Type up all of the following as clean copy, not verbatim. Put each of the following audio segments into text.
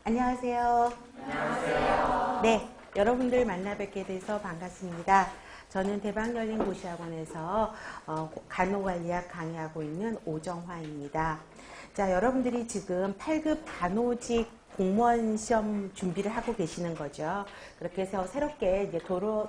안녕하세요. 안녕하세요. 네, 여러분들 만나 뵙게 돼서 반갑습니다. 저는 대박열린고시학원에서 간호관리학 강의하고 있는 오정화입니다. 자, 여러분들이 지금 8급 간호직 공무원 시험 준비를 하고 계시는 거죠. 그렇게 해서 새롭게 이제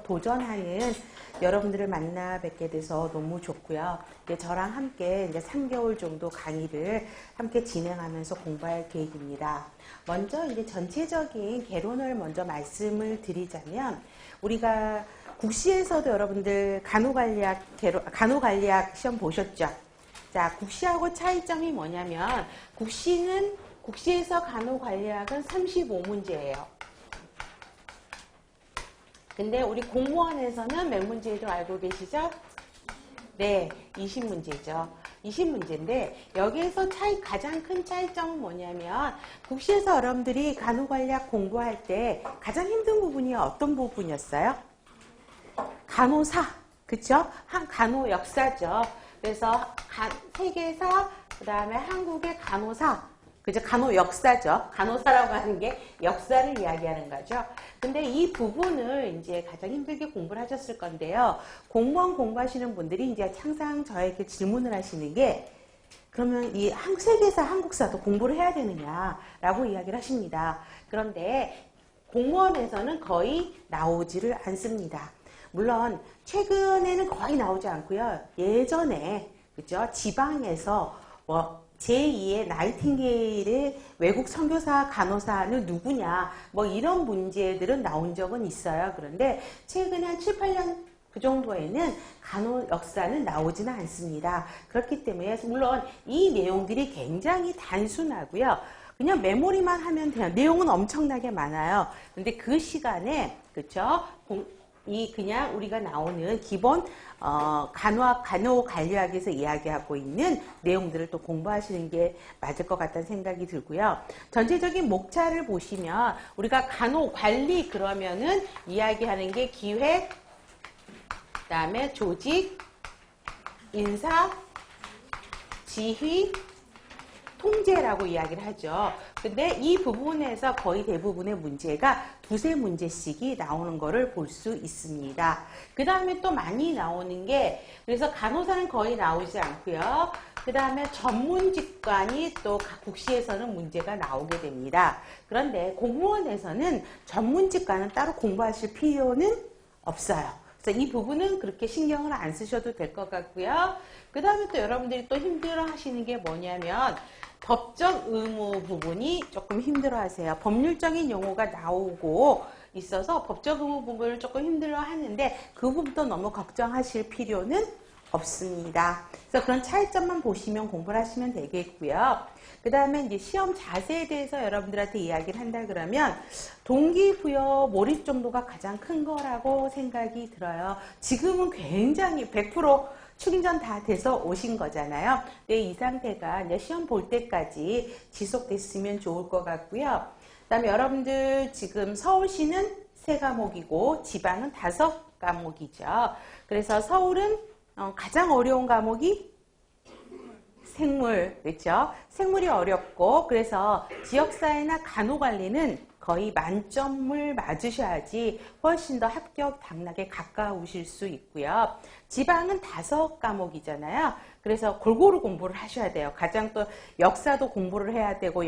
도전하는 여러분들을 만나 뵙게 돼서 너무 좋고요. 이제 저랑 함께 이제 3개월 정도 강의를 함께 진행하면서 공부할 계획입니다. 먼저 이제 전체적인 개론을 먼저 말씀을 드리자면, 우리가 국시에서도 여러분들 간호관리학 시험 보셨죠? 자, 국시하고 차이점이 뭐냐면, 국시에서 간호관리학은 35문제예요. 근데 우리 공무원에서는 몇 문제도 알고 계시죠? 네, 20문제죠. 20문제인데 여기에서 가장 큰 차이점은 뭐냐면, 국시에서 여러분들이 간호관리학 공부할 때 가장 힘든 부분이 어떤 부분이었어요? 간호사, 그쵸? 간호 역사죠. 그래서 세계사, 그 다음에 한국의 간호사, 그죠? 간호 역사죠. 간호사라고 하는 게 역사를 이야기하는 거죠. 근데 이 부분을 이제 가장 힘들게 공부를 하셨을 건데요. 공무원 공부하시는 분들이 이제 항상 저에게 질문을 하시는 게, 그러면 이 세계사, 한국사도 공부를 해야 되느냐라고 이야기를 하십니다. 그런데 공무원에서는 거의 나오지를 않습니다. 물론 최근에는 거의 나오지 않고요. 예전에, 그죠? 지방에서 제2의 나이팅게일의 외국 선교사 간호사는 누구냐, 이런 문제들은 나온 적은 있어요. 그런데 최근에 한 7, 8년 그 정도에는 간호 역사는 나오지는 않습니다. 그렇기 때문에 물론 이 내용들이 굉장히 단순하고요. 그냥 메모리만 하면 돼요. 내용은 엄청나게 많아요. 근데 그 시간에, 그쵸? 그냥 우리가 나오는 기본 간호관리학에서 이야기하고 있는 내용들을 또 공부하시는 게 맞을 것 같다는 생각이 들고요. 전체적인 목차를 보시면 우리가 간호관리 그러면은 이야기하는 게 기획, 그 다음에 조직, 인사, 지휘, 통제라고 이야기를 하죠. 근데 이 부분에서 거의 대부분의 문제가 두세 문제씩이 나오는 거를 볼 수 있습니다. 그 다음에 또 많이 나오는 게, 그래서 간호사는 거의 나오지 않고요. 그 다음에 전문직관이 또 각 국시에서는 문제가 나오게 됩니다. 그런데 공무원에서는 전문직관은 따로 공부하실 필요는 없어요. 그래서 이 부분은 그렇게 신경을 안 쓰셔도 될 것 같고요. 그 다음에 또 여러분들이 또 힘들어 하시는 게 뭐냐면, 법적 의무 부분이 조금 힘들어 하세요. 법률적인 용어가 나오고 있어서 법적 의무 부분을 조금 힘들어 하는데, 그 부분도 너무 걱정하실 필요는 없습니다. 그래서 그런 차이점만 보시면 공부를 하시면 되겠고요. 그 다음에 이제 시험 자세에 대해서 여러분들한테 이야기를 한다 그러면, 동기부여 몰입 정도가 가장 큰 거라고 생각이 들어요. 지금은 굉장히 100% 충전 다 돼서 오신 거잖아요. 근데 이 상태가 이제 시험 볼 때까지 지속됐으면 좋을 것 같고요. 그 다음에 여러분들 지금 서울시는 3과목이고 지방은 5과목이죠. 그래서 서울은 가장 어려운 과목이 생물, 그렇죠? 생물이 어렵고, 그래서 지역사회나 간호관리는 거의 만점을 맞으셔야지 훨씬 더 합격 당락에 가까우실 수 있고요. 지방은 5과목이잖아요. 그래서 골고루 공부를 하셔야 돼요. 가장 또 역사도 공부를 해야 되고,